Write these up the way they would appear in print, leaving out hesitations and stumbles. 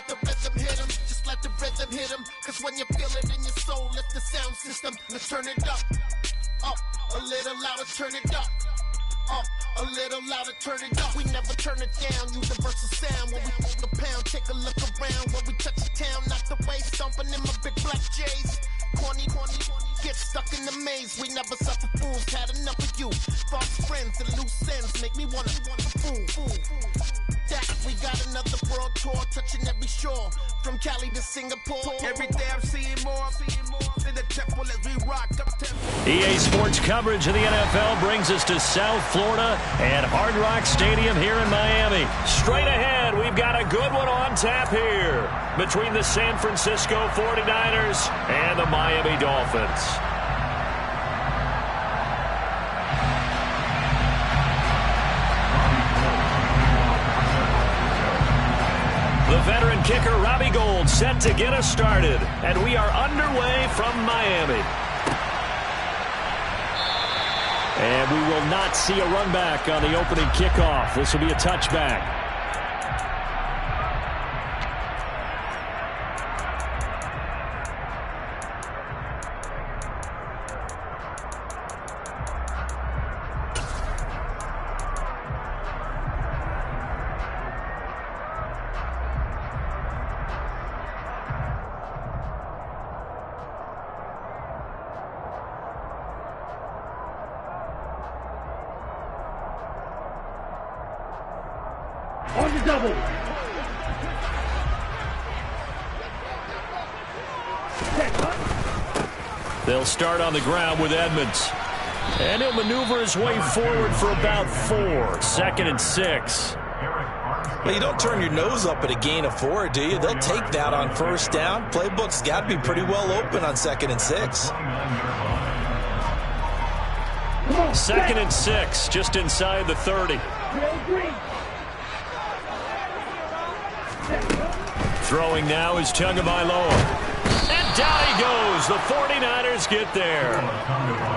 let the rhythm hit 'em. Just let the rhythm hit 'em. Cause when you feel it in your soul, lift the sound system. Let's turn it up. Up. A little louder, turn it up. Up. A little louder, turn it up. We never turn it down. Universal sound. When we hold the pound, take a look around. When we touch the town, knock the way, stomping in my big black J's. Corny, get stuck in the maze. We never suffer fools, had enough of you. False friends and loose ends make me wanna fool. That we got another world tour, touching every shore, from Cali to Singapore. Every day I'm seeing more in the temple as we rock up temple. EA Sports coverage of the NFL brings us to South Florida and Hard Rock Stadium here in Miami. Straight ahead, we've got a good one on tap here between the San Francisco 49ers and the Miami Dolphins. The veteran kicker Robbie Gould set to get us started, and we are underway from Miami. And we will not see a run back on the opening kickoff. This will be a touchback. On the double. They'll start on the ground with Edmonds. And he'll maneuver his way forward for about 4. 2nd and 6. Well, you don't turn your nose up at a gain of 4, do you? They'll take that on first down. Playbook's got to be pretty well open on 2nd and 6. 2nd and 6, just inside the 30. Throwing now is Tagovailoa. And down he goes. The 49ers get there.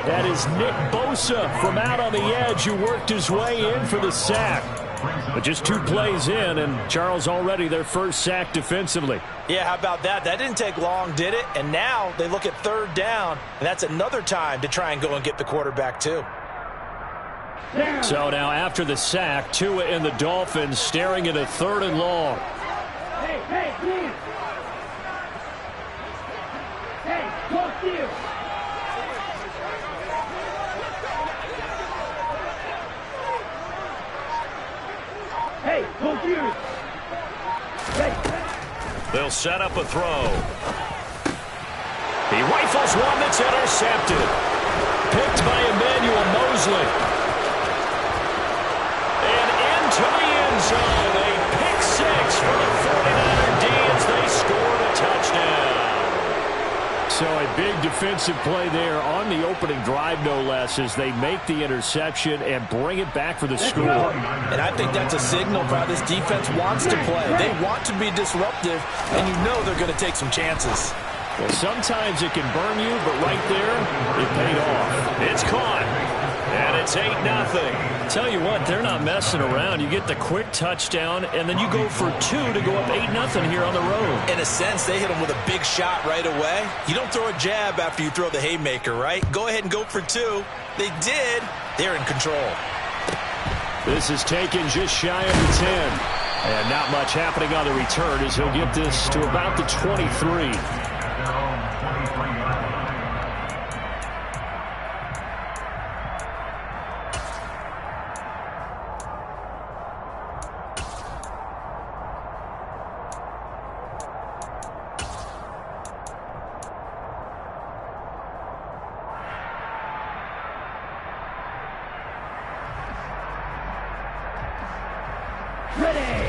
That is Nick Bosa from out on the edge who worked his way in for the sack. But just 2 plays in, and Charles already their first sack defensively. Yeah, how about that? That didn't take long, did it? And now they look at 3rd down, and that's another time to try and go and get the quarterback too. So now after the sack, Tua and the Dolphins staring at a 3rd and long. Hey, please. Hey, talk to you. Hey, talk to you. Hey. They'll set up a throw. He rifles one that's intercepted. Picked by Emmanuel Mosley. And into the end zone. A pick 6 for the 49er D as they scored a touchdown. So a big defensive play there on the opening drive, no less, as they make the interception and bring it back for the score. And I think that's a signal for how this defense wants to play. They want to be disruptive, and you know they're going to take some chances. Well, sometimes it can burn you, but right there, it paid off. It's caught, and it's 8-0. Tell you what, they're not messing around. You get the quick touchdown, and then you go for 2 to go up 8-0 here on the road. In a sense, they hit them with a big shot right away. You don't throw a jab after you throw the haymaker, right? Go ahead and go for 2. They did. They're in control. This is taken just shy of the 10. And not much happening on the return as he'll get this to about the 23.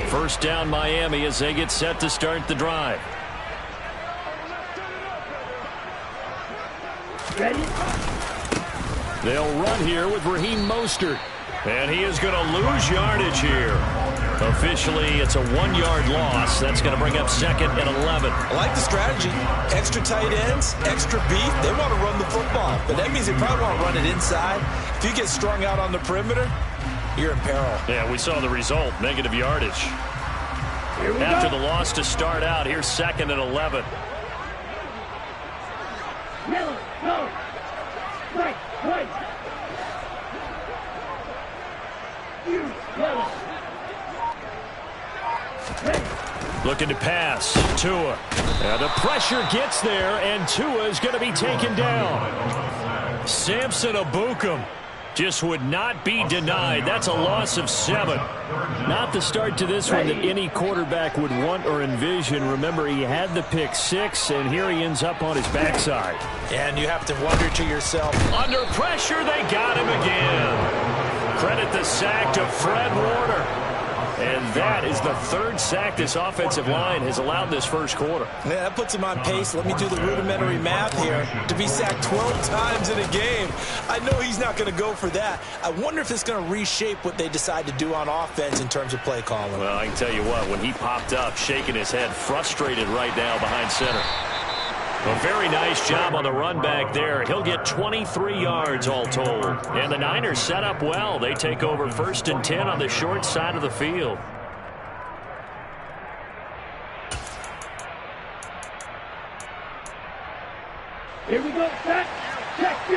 First down Miami as they get set to start the drive. Ready? They'll run here with Raheem Mostert. And he is going to lose yardage here. Officially, it's a 1-yard loss. That's going to bring up 2nd and 11. I like the strategy. Extra tight ends, extra beef. They want to run the football. But that means they probably want to run it inside. If you get strung out on the perimeter, you're in peril. Yeah, we saw the result. Negative yardage. After the loss to start out, here's 2nd and 11. Yellow, go. Right, right. Yellow. Looking to pass. Tua. The pressure gets there, and Tua is going to be taken down. Samson Abukum just would not be denied. That's a loss of 7. Not the start to this one that any quarterback would want or envision. Remember, he had the pick 6, and here he ends up on his backside. And you have to wonder to yourself. Under pressure, they got him again. Credit the sack to Fred Warner. And that is the 3rd sack this offensive line has allowed this first quarter. Yeah, that puts him on pace. Let me do the rudimentary math here. To be sacked 12 times in a game, I know he's not going to go for that. I wonder if it's going to reshape what they decide to do on offense in terms of play calling. Well, I can tell you what, when he popped up, shaking his head, frustrated right now behind center. A very nice job on the run back there. He'll get 23 yards all told. And the Niners set up well. They take over 1st and 10 on the short side of the field. Here we go, set, check 2.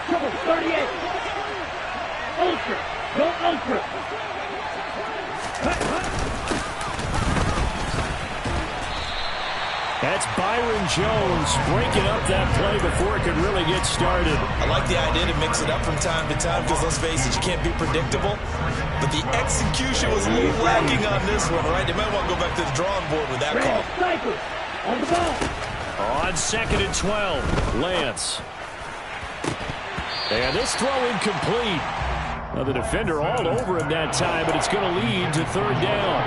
Trouble 38. Ultra. Go ultra. That's Byron Jones breaking up that play before it could really get started. I like the idea to mix it up from time to time because, let's face it, you can't be predictable. But the execution was a little lacking on this one, right? They might want to go back to the drawing board with that call. Sniper on the ball. On 2nd and 12, Lance. And this throw incomplete. Now the defender all over him that time, but it's going to lead to 3rd down.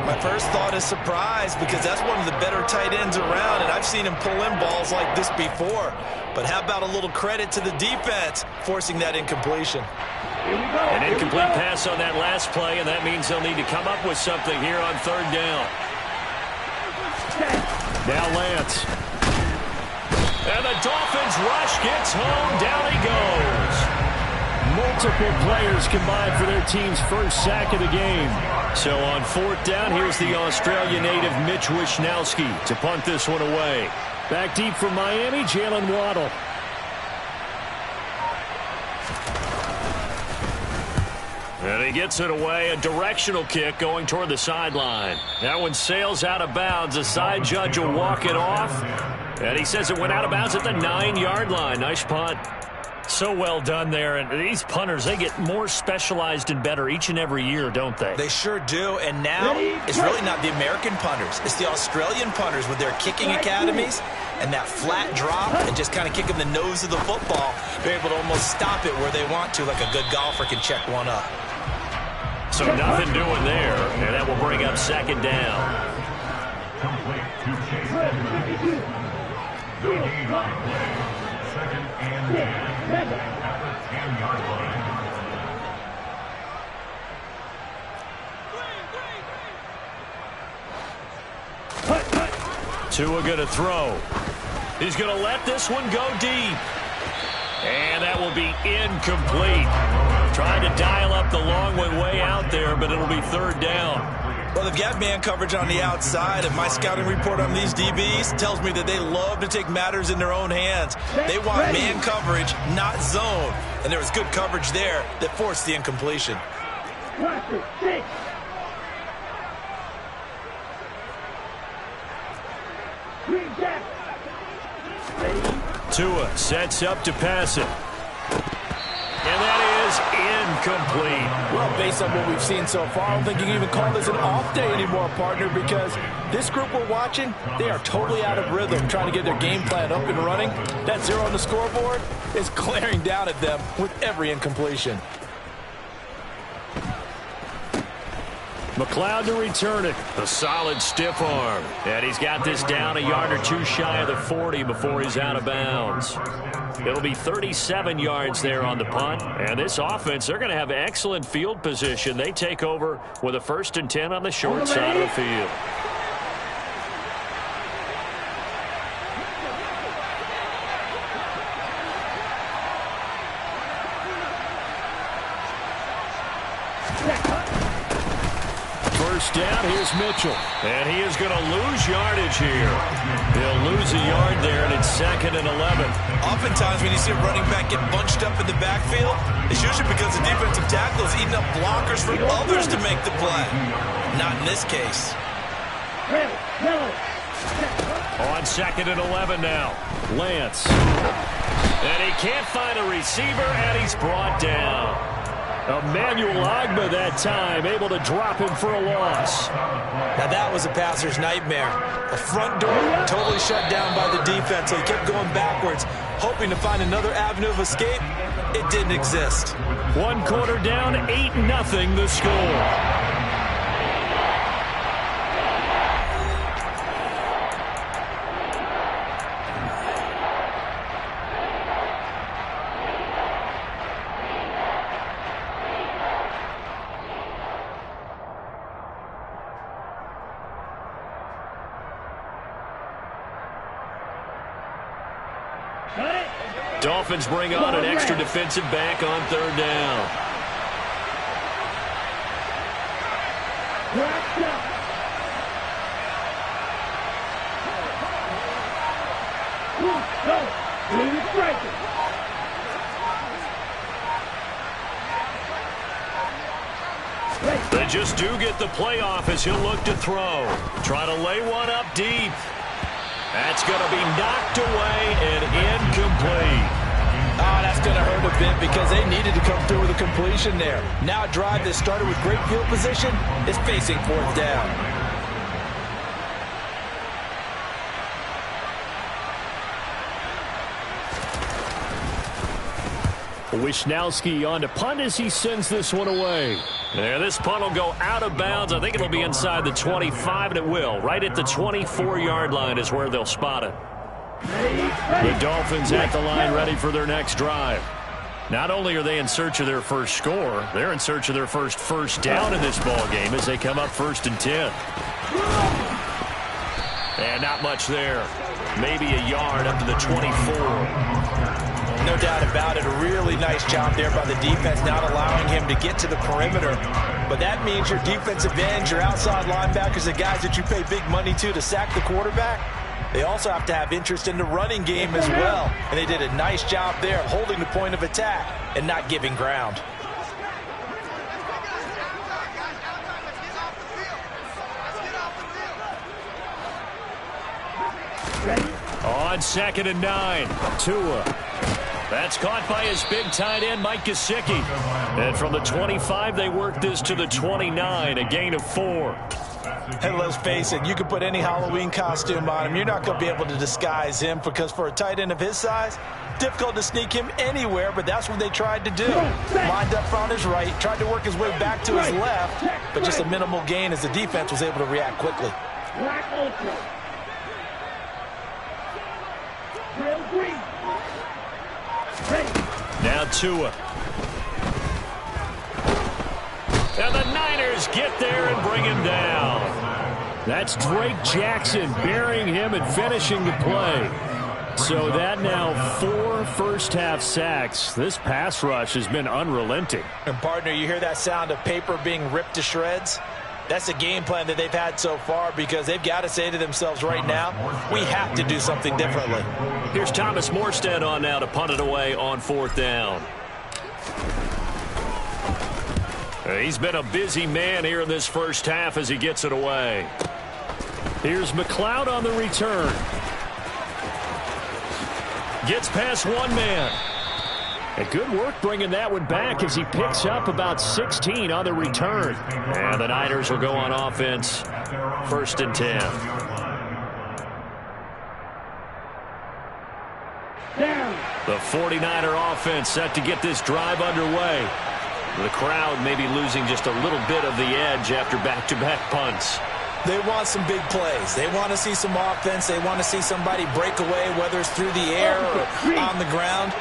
My first thought is surprise because that's one of the better tight ends around, and I've seen him pull in balls like this before. But how about a little credit to the defense forcing that incompletion? An incomplete pass on that last play, and that means they'll need to come up with something here on 3rd down. Now Lance. And the Dolphins rush gets home. Down he goes. Multiple players combined for their team's first sack of the game. So on 4th down, here's the Australia native Mitch Wishnowsky to punt this one away. Back deep from Miami, Jalen Waddle. And he gets it away, a directional kick going toward the sideline. That one sails out of bounds. The side judge will walk it off. And he says it went out of bounds at the 9-yard line. Nice punt. So well done there. And these punters, they get more specialized and better each and every year, don't they? They sure do. And now it's really not the American punters. It's the Australian punters with their kicking academies and that flat drop and just kind of kicking the nose of the football. They're able to almost stop it where they want to, like a good golfer can check one up. So nothing doing there, and that will bring up 2nd down. Tua going to throw. He's going to let this one go deep. And that will be incomplete. Trying to dial up the long one way out there, but it'll be 3rd down. Well, they've got man coverage on the outside, and my scouting report on these DBs tells me that they love to take matters in their own hands. They want man coverage, not zone. And there was good coverage there that forced the incompletion. Tua sets up to pass it. And that is incomplete. Well, based on what we've seen so far, I don't think you can even call this an off day anymore, partner, because this group we're watching, they are totally out of rhythm, trying to get their game plan up and running. That 0 on the scoreboard is glaring down at them with every incompletion. McLeod to return it. A solid stiff arm. And he's got this down a yard or two shy of the 40 before he's out of bounds. It'll be 37 yards there on the punt. And this offense, they're going to have excellent field position. They take over with a 1st and 10 on the short side of the field. first down. Here's Mitchell. And he is going to lose yardage here. He'll lose a yard there, and it's 2nd and 11. Oftentimes when you see a running back get bunched up in the backfield, it's usually because the defensive tackle is eating up blockers from others to make the play. Not in this case. On 2nd and 11 now. Lance. And he can't find a receiver, and he's brought down. Emmanuel Agba that time, able to drop him for a loss. Now that was a passer's nightmare. The front door totally shut down by the defense, so he kept going backwards, hoping to find another avenue of escape. It didn't exist. 1 quarter down, 8-0 the score. Dolphins bring on an extra defensive back on 3rd down. They just do get the playoff as he'll look to throw. Try to lay one up deep. That's going to be knocked away and incomplete. Oh, that's going to hurt a bit because they needed to come through with a completion there. Now a drive that started with great field position is facing 4th down. Wisnowski on to punt as he sends this one away. There, this punt will go out of bounds. I think it'll be inside the 25, and it will. Right at the 24-yard line is where they'll spot it. The Dolphins at the line ready for their next drive. Not only are they in search of their first score, they're in search of their first down in this ball game as they come up 1st and 10. And not much there. Maybe a yard up to the 24. No doubt about it. A really nice job there by the defense, not allowing him to get to the perimeter. But that means your defensive ends, your outside linebackers, the guys that you pay big money to sack the quarterback, they also have to have interest in the running game as well. And they did a nice job there holding the point of attack and not giving ground. On 2nd and 9, Tua. That's caught by his big tight end, Mike Gesicki. And from the 25, they work this to the 29, a gain of 4. And let's face it, you can put any Halloween costume on him. You're not going to be able to disguise him because for a tight end of his size, difficult to sneak him anywhere, but that's what they tried to do. Lined up on his right, tried to work his way back to his left, but just a minimal gain as the defense was able to react quickly. Now Tua. And the Niners get there and bring him down. That's Drake Jackson burying him and finishing the play. So that now 4 first-half sacks. This pass rush has been unrelenting. And, partner, you hear that sound of paper being ripped to shreds? That's the game plan that they've had so far because they've got to say to themselves right now, we have to do something differently. Here's Thomas Morstead on now to punt it away on 4th down. He's been a busy man here in this first half as he gets it away. Here's McLeod on the return. Gets past one man. And good work bringing that one back as he picks up about 16 on the return. And the Niners will go on offense. 1st and 10. The 49er offense set to get this drive underway. The crowd maybe losing just a little bit of the edge after back-to-back punts. They want some big plays. They want to see some offense. They want to see somebody break away, whether it's through the air or on the ground.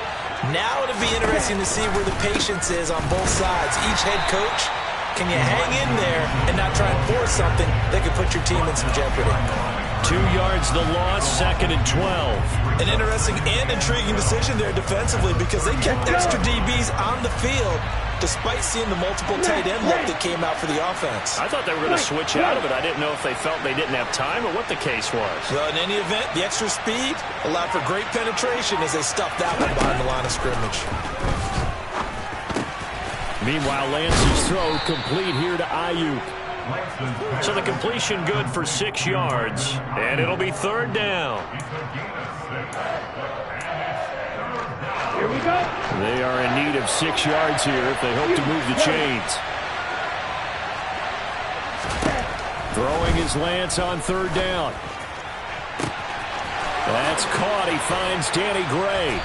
Now it'll be interesting to see where the patience is on both sides. Each head coach, can you hang in there and not try and force something that could put your team in some jeopardy? 2 yards the loss, 2nd and 12. An interesting and intriguing decision there defensively because they kept extra DBs on the field despite seeing the multiple tight end look that came out for the offense. I thought they were going to switch out of it. I didn't know if they felt they didn't have time or what the case was. Well, in any event, the extra speed allowed for great penetration as they stuffed that one behind the line of scrimmage. Meanwhile, Lance's throw complete here to Ayuk. So the completion good for 6 yards, and it'll be 3rd down. Here we go. They are in need of 6 yards here if they hope to move the chains. Throwing is Lance on 3rd down. That's caught. He finds Danny Gray.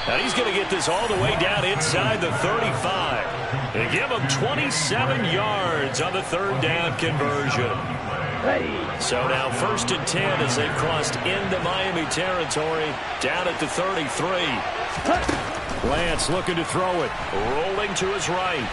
Now he's going to get this all the way down inside the 35. They give him 27 yards on the 3rd down conversion. So now 1st and 10 as they've crossed into Miami territory, down at the 33. Lance looking to throw it, rolling to his right.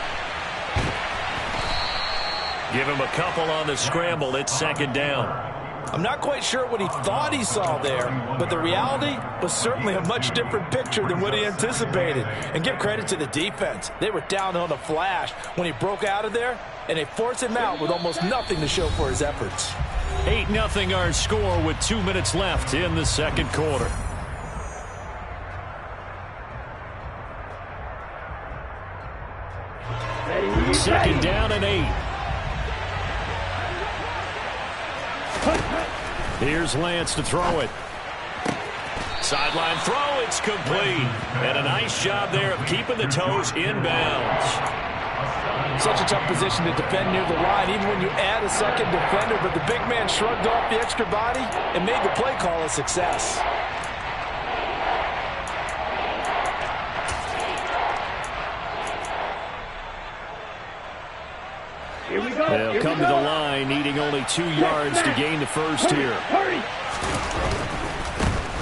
Give him a couple on the scramble. It's 2nd down. I'm not quite sure what he thought he saw there, but the reality was certainly a much different picture than what he anticipated. And give credit to the defense. They were down on the flash when he broke out of there, and they forced him out with almost nothing to show for his efforts. 8-0 our score with 2 minutes left in the 2nd quarter. Second down and 8. Here's Lance to throw it. Sideline throw, it's complete. And a nice job there of keeping the toes inbounds. Such a tough position to defend near the line, even when you add a second defender. But the big man shrugged off the extra body and made the play call a success. Here we go. They'll come to the line, needing only 2 yards to gain the first here. Hurry.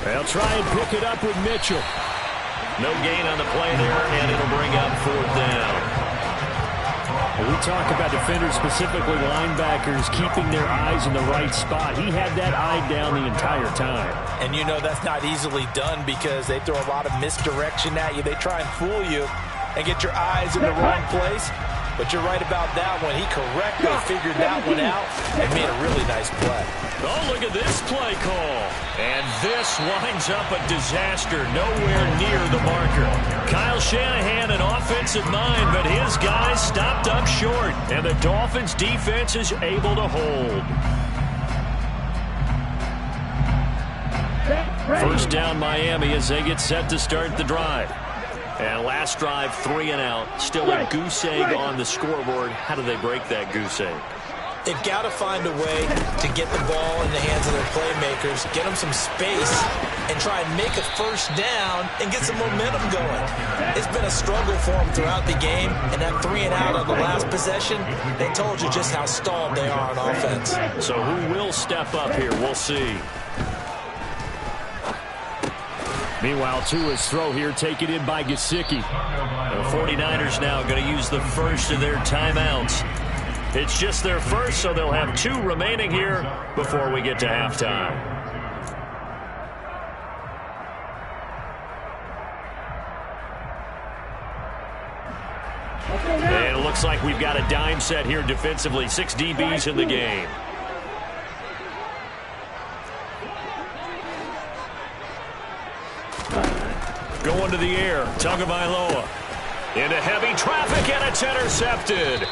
They'll try and pick it up with Mitchell. No gain on the play there, and it'll bring up 4th down. When we talk about defenders, specifically linebackers, keeping their eyes in the right spot. He had that eye down the entire time. And you know that's not easily done because they throw a lot of misdirection at you. They try and fool you and get your eyes in the wrong place. But you're right about that one. He correctly figured that one out and made a really nice play. Oh, look at this play call. And this winds up a disaster nowhere near the marker. Kyle Shanahan, an offensive mind, but his guys stopped up short. And the Dolphins' defense is able to hold. First down Miami as they get set to start the drive. And last drive, 3 and out. Still a goose egg on the scoreboard. How do they break that goose egg? They've got to find a way to get the ball in the hands of their playmakers, get them some space, and try and make a first down and get some momentum going. It's been a struggle for them throughout the game, and that 3 and out on the last possession, they told you just how stalled they are on offense. So who will step up here? We'll see. Meanwhile, Tua's throw here taken in by Gesicki. The 49ers now going to use the first of their timeouts. It's just their first, so they'll have 2 remaining here before we get to halftime. And it looks like we've got a dime set here defensively. 6 DBs in the game. Going to the air, Tagovailoa. Into heavy traffic, and it's intercepted.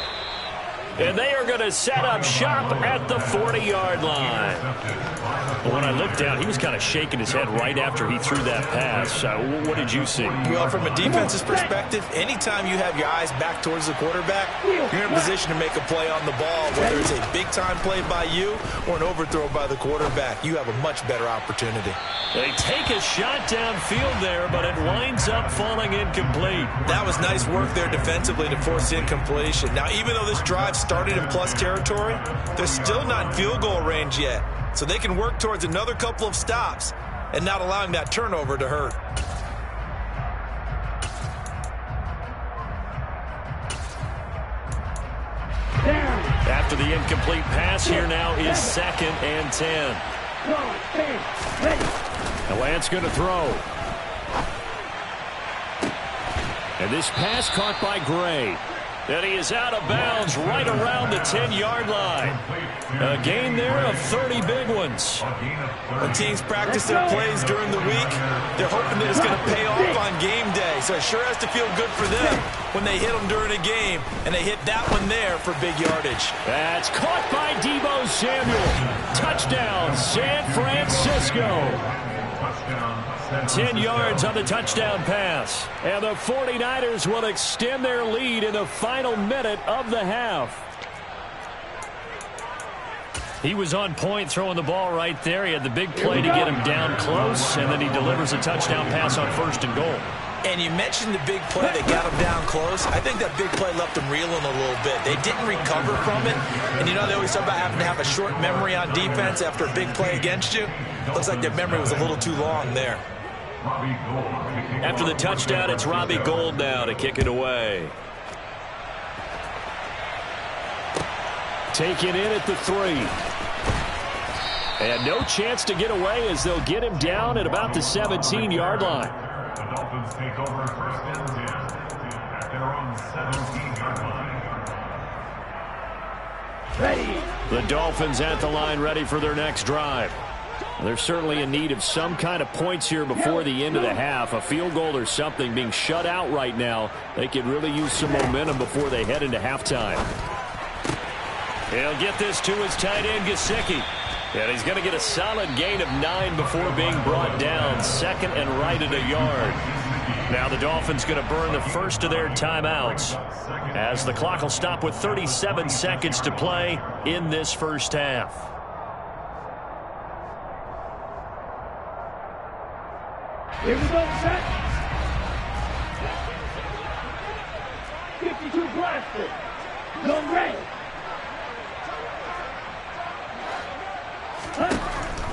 And they are going to set up shop at the 40-yard line. But when I looked down, he was kind of shaking his head right after he threw that pass. What did you see? Well, from a defense's perspective, anytime you have your eyes back towards the quarterback, you're in a position to make a play on the ball, whether it's a big-time play by you or an overthrow by the quarterback. You have a much better opportunity. They take a shot downfield there, but it winds up falling incomplete. That was nice work there defensively to force incompletion. Now, even though this drive started in plus territory, they're still not in field goal range yet. So they can work towards another couple of stops and not allowing that turnover to hurt. After the incomplete pass, here now is 2nd and 10. And Lance going to throw. And this pass caught by Gray. And he is out of bounds right around the 10-yard line. A gain there of 30 big ones. When teams practice their plays during the week, they're hoping that it's going to pay off on game day. So it sure has to feel good for them when they hit them during a game, and they hit that one there for big yardage. That's caught by Deebo Samuel. Touchdown, San Francisco. 10 yards on the touchdown pass. And the 49ers will extend their lead in the final minute of the half. He was on point throwing the ball right there. He had the big play to get him down close, and then he delivers a touchdown pass on 1st and goal. And you mentioned the big play that got him down close. I think that big play left them reeling a little bit. They didn't recover from it. And you know, they always talk about having to have a short memory on defense after a big play against you. Looks like their memory was a little too long there. After the touchdown, it's Robbie Gould now to kick it away. Taken in at the 3. And no chance to get away as they'll get him down at about the 17-yard line. The Dolphins take over 1st and 10 at their own 17-yard line. The Dolphins at the line, ready for their next drive. They're certainly in need of some kind of points here before the end of the half. A field goal or something. Being shut out right now, they could really use some momentum before they head into halftime. He'll get this to his tight end, Gesicki. And he's going to get a solid gain of 9 before being brought down. 2nd and right at a yard. Now the Dolphins going to burn the first of their timeouts as the clock will stop with 37 seconds to play in this first half. Here we go, set. 52 blaster. Go red.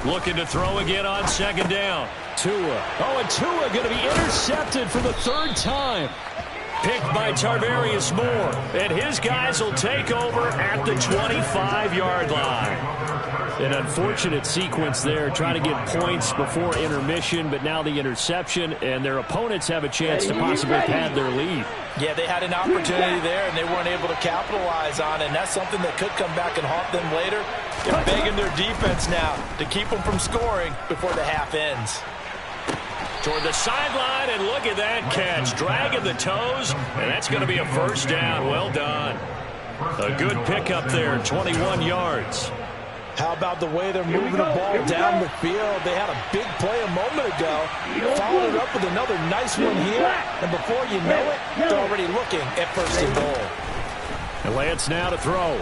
Looking to throw again on 2nd down. Tua. Oh, and Tua going to be intercepted for the 3rd time. Picked by Tarvarius Moore. And his guys will take over at the 25-yard line. An unfortunate sequence there, trying to get points before intermission, but now the interception, and their opponents have a chance to possibly pad their lead. Yeah, they had an opportunity there, and they weren't able to capitalize on it, and that's something that could come back and haunt them later. They're begging their defense now to keep them from scoring before the half ends. Toward the sideline, and look at that catch. Dragging the toes, and that's going to be a 1st down. Well done. A good pickup there, 21 yards. How about the way they're moving the ball down the field? They had a big play a moment ago. Followed it up with another nice one here. And before you know it, they're already looking at 1st and goal. And Lance now to throw.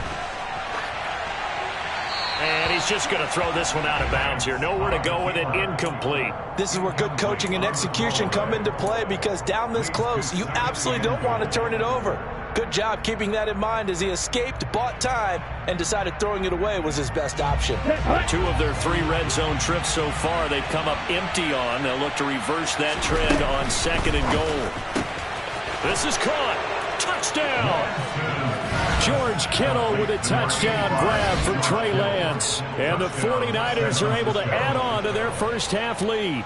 And he's just going to throw this one out of bounds here. Nowhere to go with it. Incomplete. This is where good coaching and execution come into play, because down this close, you absolutely don't want to turn it over. Good job keeping that in mind as he escaped, bought time, and decided throwing it away was his best option. 2 of their 3 red zone trips so far they've come up empty on. They'll look to reverse that trend on 2nd and goal. This is caught. Touchdown! George Kittle with a touchdown grab for Trey Lance. And the 49ers are able to add on to their first half lead.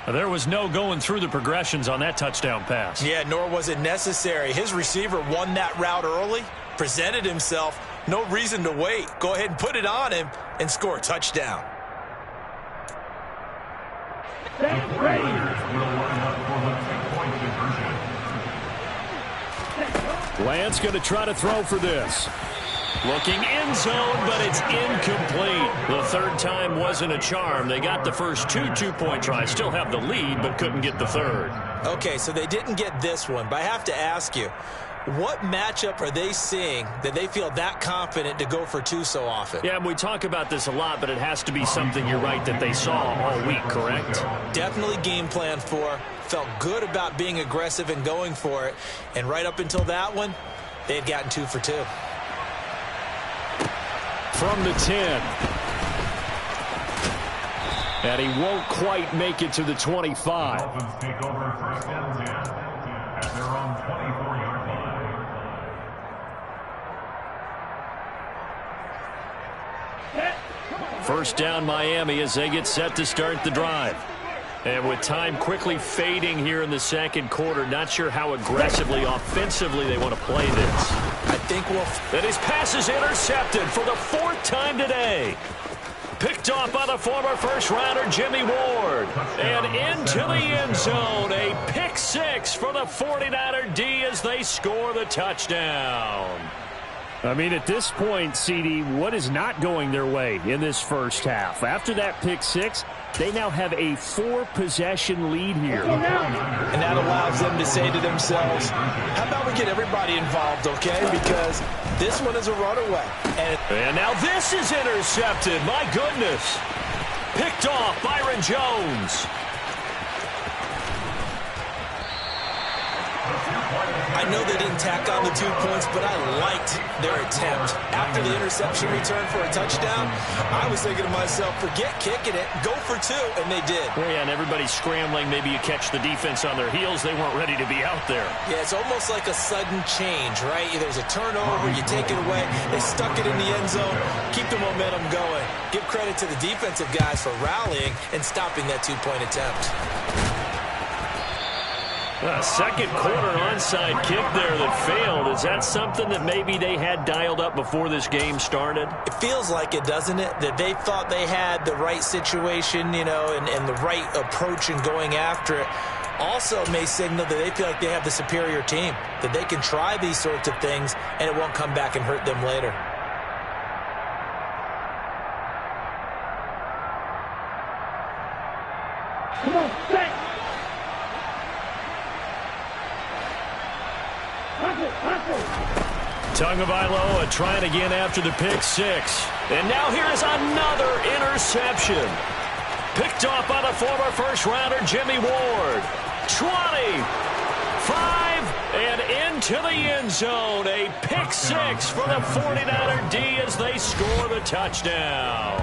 There was no going through the progressions on that touchdown pass. Yeah, nor was it necessary. His receiver won that route early, presented himself. No reason to wait. Go ahead and put it on him and score a touchdown. Lance going to try to throw for this. Looking end zone, but it's incomplete. The 3rd time wasn't a charm. They got the first 2 two-point tries. Still have the lead, but couldn't get the 3rd. Okay, so they didn't get this one, but I have to ask you, what matchup are they seeing that they feel that confident to go for 2 so often? Yeah, we talk about this a lot, but it has to be something, you're right, that they saw all week, correct? Definitely game plan for. Felt good about being aggressive and going for it. And right up until that one, they had gotten 2 for 2. From the 10. And he won't quite make it to the 25. Dolphins take over 1st and 10 at their own 24-yard line. First down Miami as they get set to start the drive. And with time quickly fading here in the second quarter, not sure how aggressively, offensively they want to play this. I think And his pass is intercepted for the 4th time today. Picked off by the former first-rounder Jimmy Ward. And into the end zone, a pick 6 for the 49er D as they score the touchdown. I mean, at this point, CD, what is not going their way in this first half? After that pick 6, they now have a 4-possession lead here. And that allows them to say to themselves, how about we get everybody involved, okay? Because this one is a runaway. And now this is intercepted. My goodness. Picked off Byron Jones. I know they didn't tack on the 2 points, but I liked their attempt. After the interception return for a touchdown, I was thinking to myself, forget kicking it, go for 2, and they did. Well, yeah, and everybody's scrambling. Maybe you catch the defense on their heels. They weren't ready to be out there. Yeah, it's almost like a sudden change, right? There's a turnover, you take it away, they stuck it in the end zone, keep the momentum going. Give credit to the defensive guys for rallying and stopping that 2-point attempt. A second quarter onside kick there that failed. Is that something that maybe they had dialed up before this game started? It feels like it, doesn't it? That they thought they had the right situation, and the right approach in going after it. Also may signal that they feel like they have the superior team, that they can try these sorts of things and it won't come back and hurt them later. Come on, set. Tagovailoa trying again after the pick 6. And now here is another interception. Picked off by the former first-rounder Jimmy Ward. 20, 5, and into the end zone. A pick 6 for the 49er D as they score the touchdown.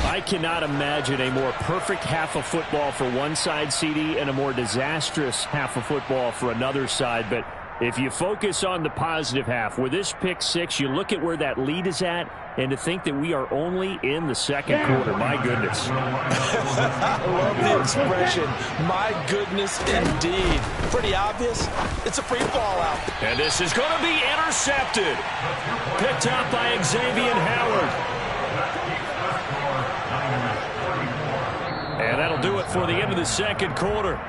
I cannot imagine a more perfect half of football for one side, CD, and a more disastrous half of football for another side. But if you focus on the positive half, with this pick 6, you look at where that lead is at, and to think that we are only in the second quarter. My goodness. I love the expression, my goodness indeed. Pretty obvious. It's a free fall out. And this is going to be intercepted. Picked up by Xavier Howard. And that'll do it for the end of the second quarter.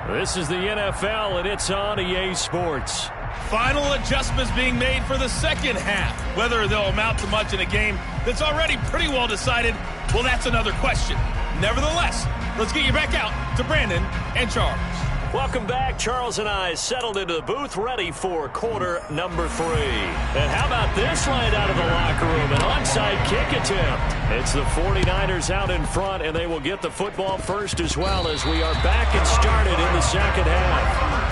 This is the NFL, and it's on EA Sports. Final adjustments being made for the second half. Whether they'll amount to much in a game that's already pretty well decided, well, that's another question. Nevertheless, let's get you back out to Brandon and Charles. Welcome back. Charles and I settled into the booth, ready for quarter number 3. And how about this line out of the locker room? An onside kick attempt. It's the 49ers out in front, and they will get the football first as well as we are back and started in the second half.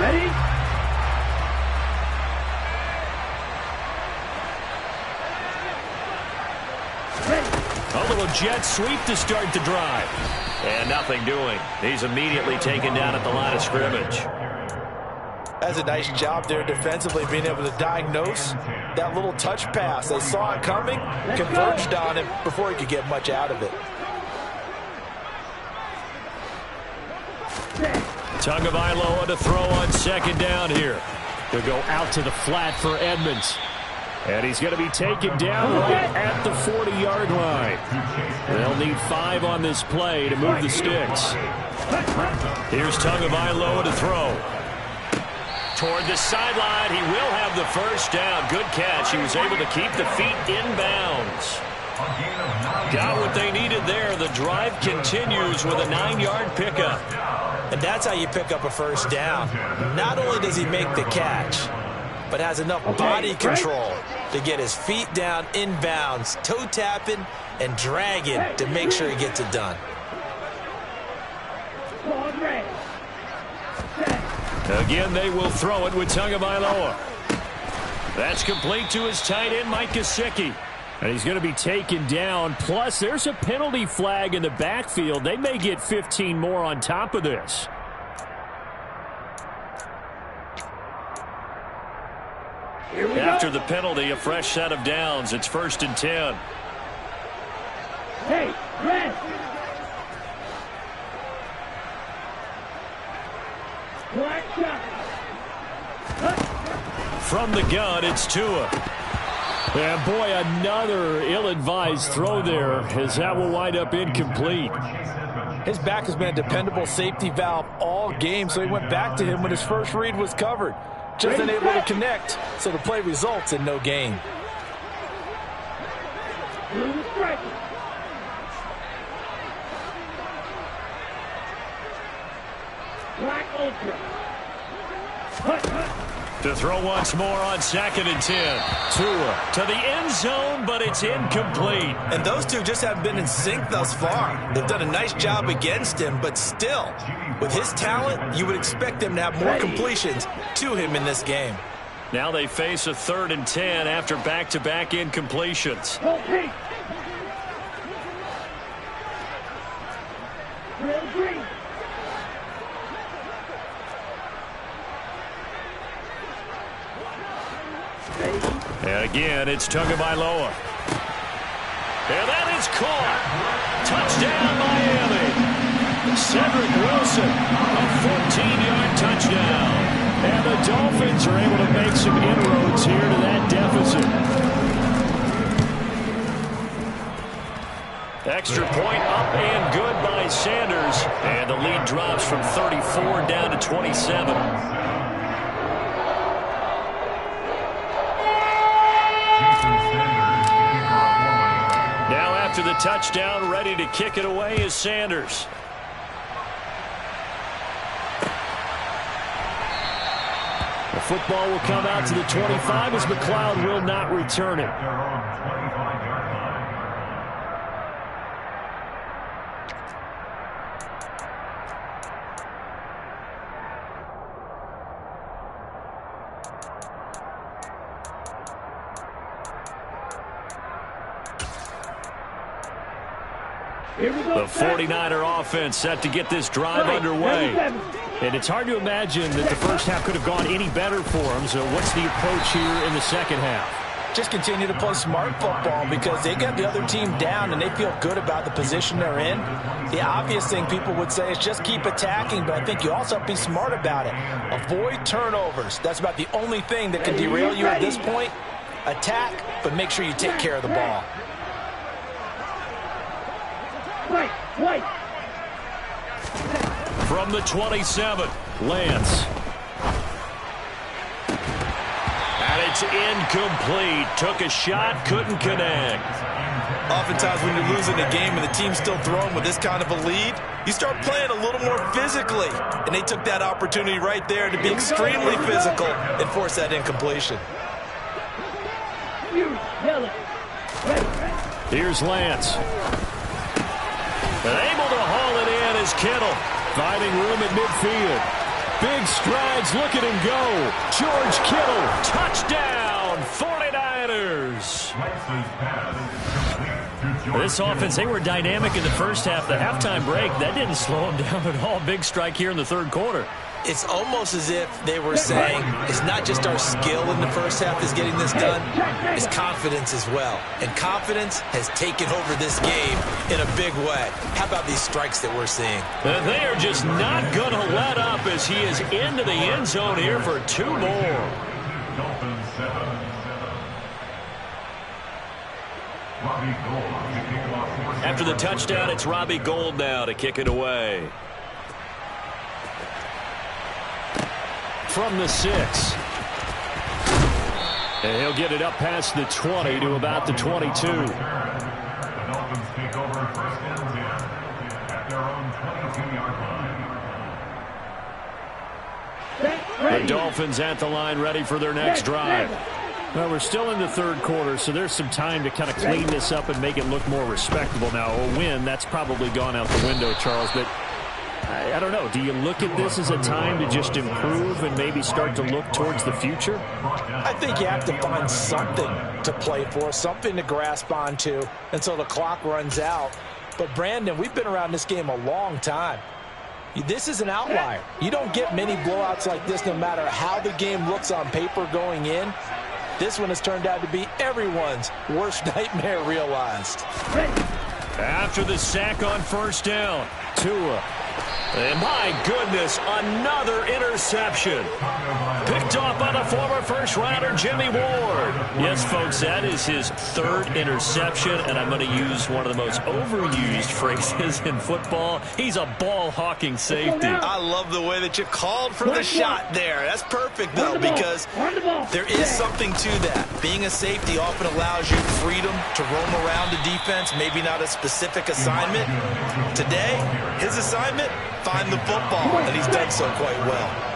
Ready? A little jet sweep to start the drive. And nothing doing. He's immediately taken down at the line of scrimmage. That's a nice job there defensively, being able to diagnose that little touch pass. They saw it coming, converged on him before he could get much out of it. Tagovailoa to throw on second down here. They'll go out to the flat for Edmonds. And he's going to be taken down right at the 40-yard line. They'll need 5 on this play to move the sticks. Here's Tagovailoa to throw. Toward the sideline, he will have the first down. Good catch. He was able to keep the feet inbounds. Got what they needed there. The drive continues with a 9-yard pickup. And that's how you pick up a first down. Not only does he make the catch, but has enough body control to get his feet down inbounds, toe tapping and dragging to make sure he gets it done. Again, they will throw it with Tagovailoa. That's complete to his tight end, Mike Gesicki. And he's going to be taken down. Plus, there's a penalty flag in the backfield. They may get 15 more on top of this. After the penalty, a fresh set of downs. It's 1st and 10. Hey, red. Black shot. From the gun, it's Tua. And boy, another ill-advised throw there, as that will wind up incomplete. His back has been a dependable safety valve all game, so he went back to him when his first read was covered. Just unable to connect, so the play results in no gain. Black ultra. To throw once more on 2nd and 10. Tua to the end zone, but it's incomplete. And those two just haven't been in sync thus far. They've done a nice job against him, but still, with his talent, you would expect them to have more completions to him in this game. Now they face a 3rd and 10 after back-to-back incompletions. Okay. Real green. And again, it's Tagovailoa. And that is caught. Touchdown, Miami. Cedric Wilson, a 14-yard touchdown. And the Dolphins are able to make some inroads here to that deficit. Extra point up and good by Sanders. And the lead drops from 34 down to 27. After the touchdown, ready to kick it away is Sanders. The football will come out to the 25 as McLeod will not return it. The 49er offense set to get this drive underway. And it's hard to imagine that the first half could have gone any better for them. So what's the approach here in the second half? Just continue to play smart football because they got the other team down and they feel good about the position they're in. The obvious thing people would say is just keep attacking, but I think you also have to be smart about it. Avoid turnovers. That's about the only thing that can derail you at this point. Attack, but make sure you take care of the ball. From the 27, Lance. And it's incomplete. Took a shot, couldn't connect. Oftentimes when you're losing a game and the team's still throwing with this kind of a lead, you start playing a little more physically. And they took that opportunity right there to be extremely physical and force that incompletion. Here's Lance. And able to haul it in is Kittle. Finding room at midfield. Big strides, look at him go. George Kittle, touchdown, 49ers. This offense, they were dynamic in the first half. The halftime break, that didn't slow them down at all. Big strike here in the third quarter. It's almost as if they were saying, it's not just our skill in the first half that's getting this done, it's confidence as well. And confidence has taken over this game in a big way. How about these strikes that we're seeing? They are just not going to let up as he is into the end zone here for 2 more. After the touchdown, it's Robbie Gould now to kick it away. From the 6. And he'll get it up past the 20 to about the 22. The Dolphins take over 1st and 10 at their own 22-yard line. The Dolphins at the line ready for their next drive. Well, we're still in the third quarter, so there's some time to kind of clean this up and make it look more respectable. Now, a win, that's probably gone out the window, Charles, but I don't know. Do you look at this as a time to just improve and maybe start to look towards the future? I think you have to find something to play for, something to grasp onto until the clock runs out. But, Brandon, we've been around this game a long time. This is an outlier. You don't get many blowouts like this no matter how the game looks on paper going in. This one has turned out to be everyone's worst nightmare realized. After the sack on first down, Tua. And my goodness, another interception. Picked off by the former first-rounder Jimmy Ward. Yes, folks, that is his third interception, and I'm going to use one of the most overused phrases in football. He's a ball-hawking safety. I love the way that you called for the shot there. That's perfect, though, because there is something to that. Being a safety often allows you freedom to roam around the defense, maybe not a specific assignment. Today, his assignment, find the football, and he's done so quite well.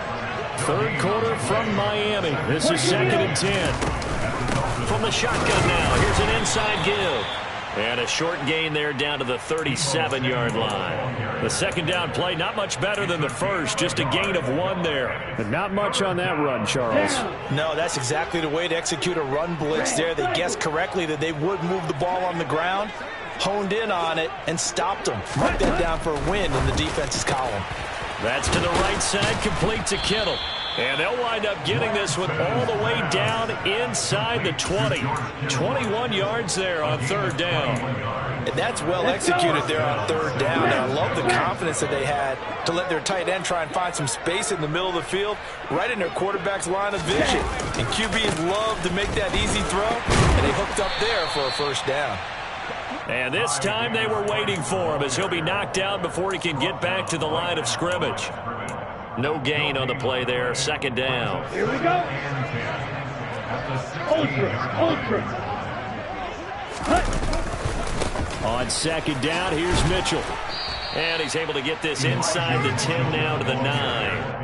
Third quarter from Miami. This is 2nd and 10. From the shotgun now, here's an inside give. And a short gain there down to the 37-yard line. The second down play, not much better than the first, just a gain of 1 there. And not much on that run, Charles. No, that's exactly the way to execute a run blitz there. They guessed correctly that they would move the ball on the ground, honed in on it, and stopped them. Mark that down for a win in the defense's column. That's to the right side, complete to Kittle. And they'll wind up getting this one all the way down inside the 20. 21 yards there on third down. And that's well executed there on third down. And I love the confidence that they had to let their tight end try and find some space in the middle of the field, right in their quarterback's line of vision. And QBs love to make that easy throw, and they hooked up there for a first down. And this time they were waiting for him as he'll be knocked down before he can get back to the line of scrimmage. No gain on the play there, second down. Here we go. Ultra. On second down, here's Mitchell. And he's able to get this inside the 10 now to the 9.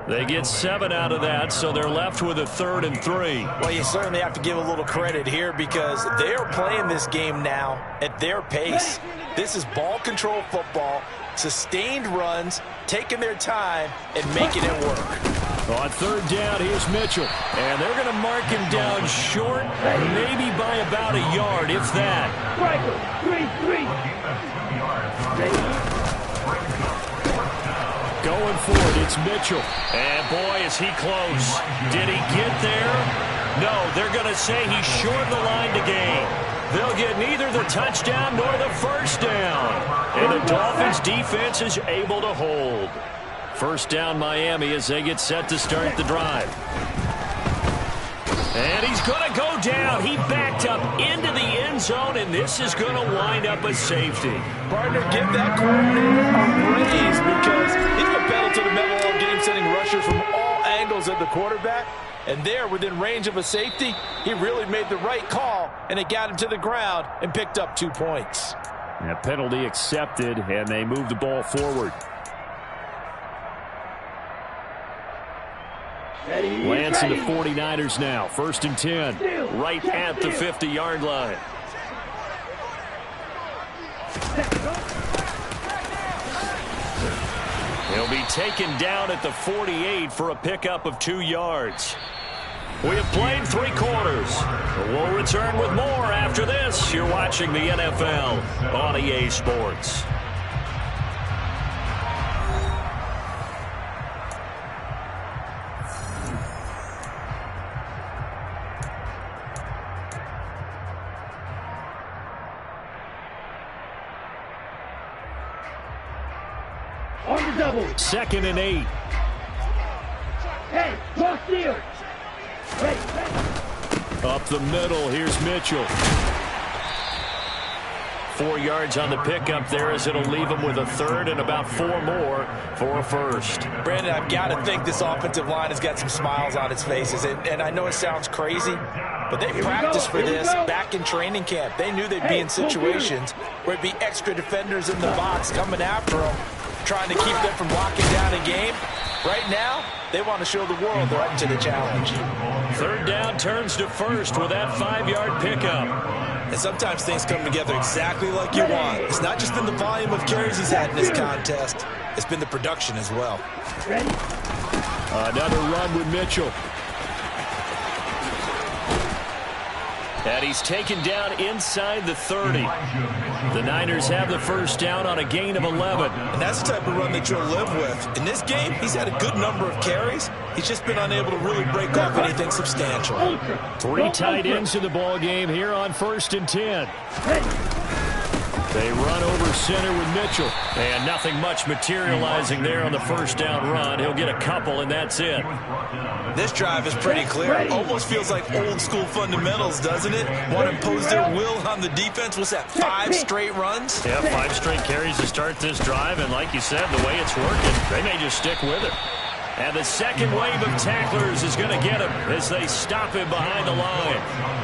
They get 7 out of that, so they're left with a 3rd and 3. Well, you certainly have to give a little credit here because they are playing this game now at their pace. This is ball control football, sustained runs, taking their time, and making it work. On third down, here's Mitchell. And they're going to mark him down short, maybe by about a yard, if that. Striker, 3-3. Going for it, it's Mitchell. And boy, is he close. Did he get there? No, they're going to say he's short the line to gain. They'll get neither the touchdown nor the first down. And the Dolphins defense is able to hold. First down Miami as they get set to start the drive. And he's going to go down. He backed up into the end zone, and this is going to wind up a safety. Partner, give that coordinator a raise because he's been pedal to the metal all game, sending rushers from all angles at the quarterback. And there, within range of a safety, he really made the right call, and it got him to the ground and picked up 2 points. And a penalty accepted, and they move the ball forward. Lance and the 49ers now. 1st and 10. Right at the 50-yard line. He'll be taken down at the 48 for a pickup of 2 yards. We have played 3 quarters. We'll return with more after this. You're watching the NFL on EA Sports. On the double. 2nd and 8. Hey, cross field. Ready. Up the middle, here's Mitchell. 4 yards on the pickup there as it'll leave him with a 3rd and about 4 more for a first. Brandon, I've got to think this offensive line has got some smiles on its faces. And I know it sounds crazy, but they practiced for this back in training camp. They knew they'd be in situations where it'd be extra defenders in the box coming after them, trying to keep them from locking down a game. Right now, they want to show the world they're up to the challenge. 3rd down turns to 1st with that 5-yard pickup. And sometimes things come together exactly like you want. It's not just been the volume of carries he's had in this contest. It's been the production as well. Another run with Mitchell. And he's taken down inside the 30. The Niners have the first down on a gain of 11. And that's the type of run that you'll live with. In this game, he's had a good number of carries. He's just been unable to really break off anything substantial. 3 tight ends in the ball game here on 1st and 10. They run over center with Mitchell. And nothing much materializing there on the first down run. He'll get a couple, and that's it. This drive is pretty clear. Almost feels like old school fundamentals, doesn't it? Want to impose their will on the defense. What's that, 5 straight runs? Yeah, 5 straight carries to start this drive. And like you said, the way it's working, they may just stick with it. And the second wave of tacklers is going to get him as they stop him behind the line.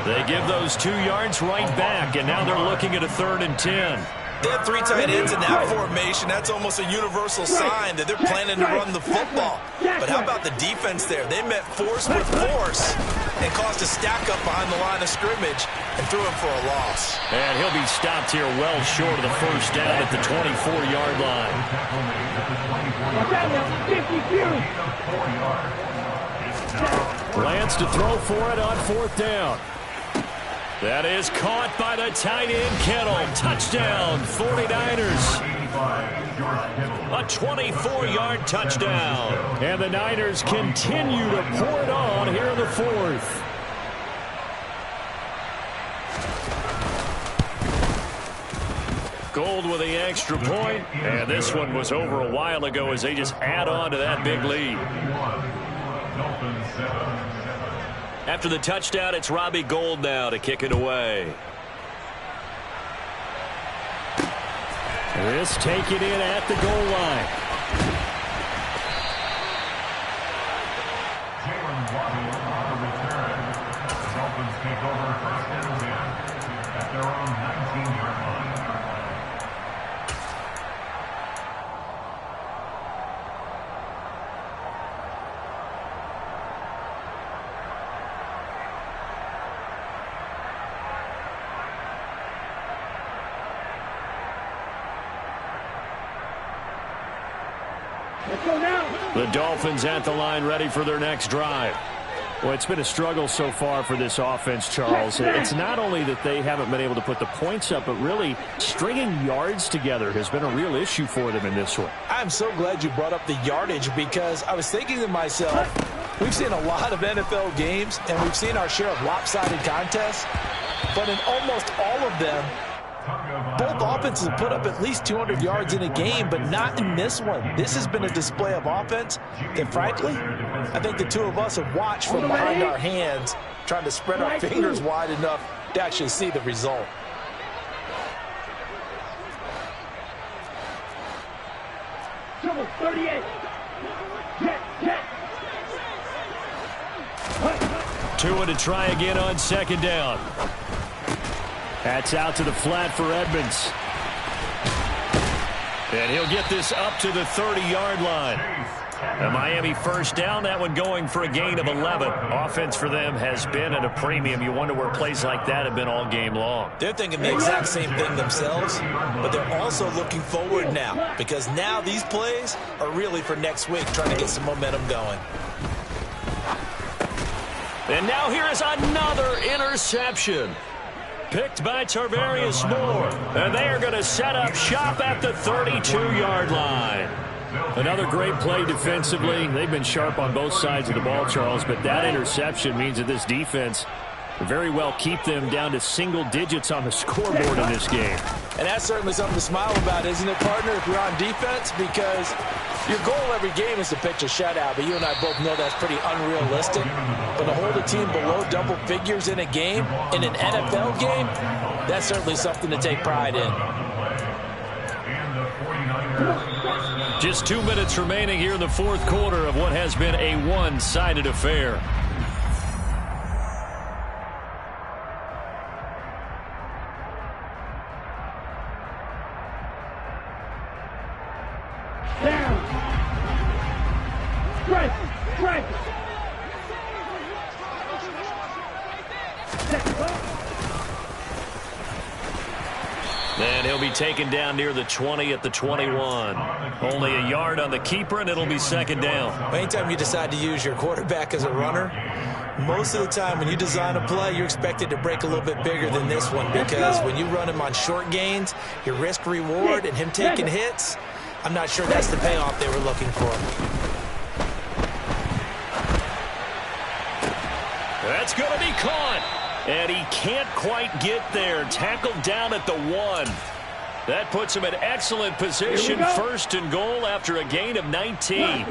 They give those 2 yards right back, and now they're looking at a 3rd and 10. They have 3 tight ends in that formation. That's almost a universal sign that they're planning to run the football. But how about the defense there? They met force with force and caused a stack up behind the line of scrimmage and threw him for a loss. And he'll be stopped here well short of the first down at the 24-yard line. Lance to throw for it on 4th down. That is caught by the tight end Kittle. Touchdown, 49ers. A 24-yard touchdown. And the Niners continue to pour it on here in the 4th. Gold with the extra point. And this one was over a while ago as they just add on to that big lead. After the touchdown, it's Robbie Gould now to kick it away. This taken in at the goal line. on the return. The Dolphins take over 1st and 10 at their own 19-yard line. The Dolphins at the line, ready for their next drive. Well, it's been a struggle so far for this offense, Charles. It's not only that they haven't been able to put the points up, but really stringing yards together has been a real issue for them in this one. I'm so glad you brought up the yardage, because I was thinking to myself, we've seen a lot of NFL games, and we've seen our share of lopsided contests, but in almost all of them, both offenses put up at least 200 yards in a game, but not in this one. This has been a display of offense that, frankly, I think the two of us have watched from behind our hands, trying to spread our fingers wide enough to actually see the result. Double 38. Jet. Tua to try again on 2nd down. That's out to the flat for Edmonds. And he'll get this up to the 30-yard line. A Miami first down, that one going for a gain of 11. Offense for them has been at a premium. You wonder where plays like that have been all game long. They're thinking the exact same thing themselves, but they're also looking forward now, because now these plays are really for next week, trying to get some momentum going. And now here is another interception. Picked by Tarvarius Moore. And they are going to set up shop at the 32-yard line. Another great play defensively. They've been sharp on both sides of the ball, Charles, but that interception means that this defense very well keep them down to single digits on the scoreboard in this game. And that's certainly something to smile about, isn't it, partner, if you're on defense? Because your goal every game is to pitch a shutout, but you and I both know that's pretty unrealistic. But to hold a team below double figures in a game, in an NFL game, that's certainly something to take pride in. Just 2 minutes remaining here in the 4th quarter of what has been a one-sided affair. Down. Strike. he'll be taken down near the 20 at the 21. Only a yard on the keeper, and it'll be second down. Anytime you decide to use your quarterback as a runner, most of the time when you design a play, you're expected to break a little bit bigger than this one, because when you run him on short gains, your risk-reward and him taking hits, I'm not sure that's the payoff they were looking for. That's going to be caught. And he can't quite get there. Tackled down at the 1. That puts him in excellent position. First and goal after a gain of 19.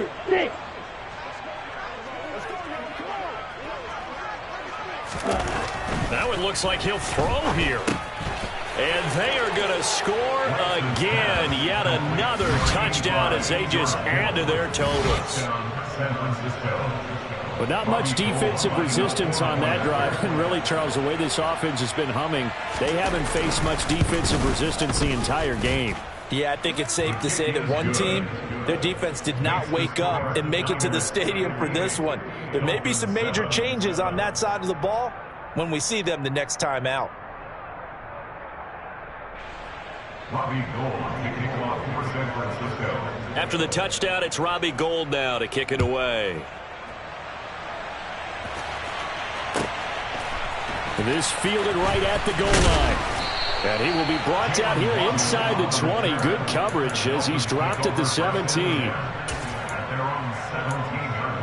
Now it looks like he'll throw here. And they are going to score again. Yet another touchdown as they just add to their totals. But not much defensive resistance on that drive. And really, Charles, the way this offense has been humming, they haven't faced much defensive resistance the entire game. Yeah, I think it's safe to say that one team, their defense did not wake up and make it to the stadium for this one. There may be some major changes on that side of the ball when we see them the next time out. Robbie Gould kicking off for San Francisco. After the touchdown, it's Robbie Gould now to kick it away. This fielded right at the goal line. And he will be brought down here inside the 20. Good coverage as he's dropped at the 17. At their own 17-yard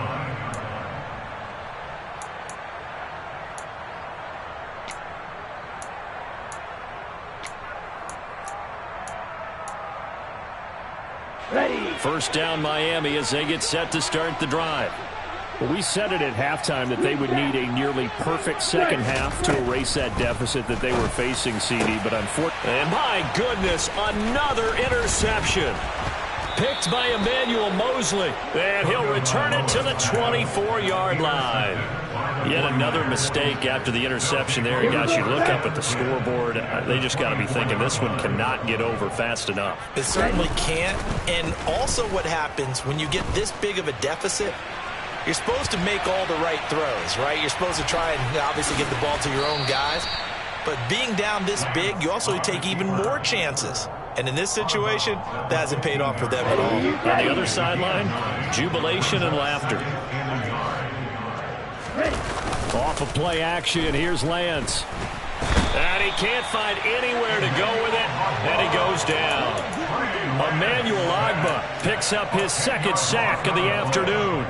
line. Ready. First down Miami as they get set to start the drive. Well, we said it at halftime that they would need a nearly perfect second half to erase that deficit that they were facing, CD. But unfortunately, And my goodness, another interception. Picked by Emmanuel Mosley. And he'll return it to the 24-yard line. Yet another mistake after the interception there. Gosh, you look up at the scoreboard. They just got to be thinking this one cannot get over fast enough. It certainly can't. And also what happens when you get this big of a deficit, you're supposed to make all the right throws, right? You're supposed to try and obviously get the ball to your own guys. But being down this big, you also take even more chances. And in this situation, that hasn't paid off for them at all. On the other sideline, jubilation and laughter. off of play action, here's Lance. And he can't find anywhere to go with it, and he goes down. Emmanuel Ogbah picks up his second sack of the afternoon.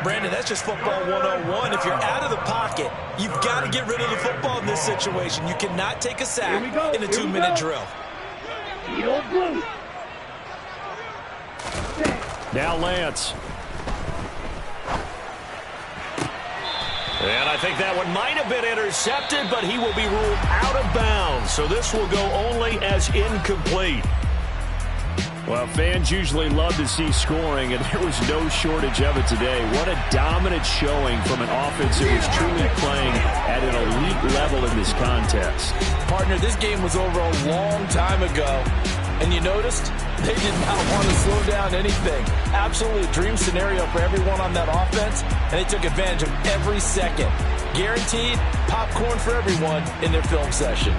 Brandon, that's just football 101. If you're out of the pocket, you've got to get rid of the football in this situation. You cannot take a sack in a 2-minute drill. Now Lance. And I think that one might have been intercepted, but he will be ruled out of bounds. So this will go only as incomplete. Well, fans usually love to see scoring, and there was no shortage of it today. What a dominant showing from an offense that was truly playing at an elite level in this contest. Partner, this game was over a long time ago, and you noticed they did not want to slow down anything. Absolutely a dream scenario for everyone on that offense, and they took advantage of every second. Guaranteed popcorn for everyone in their film session.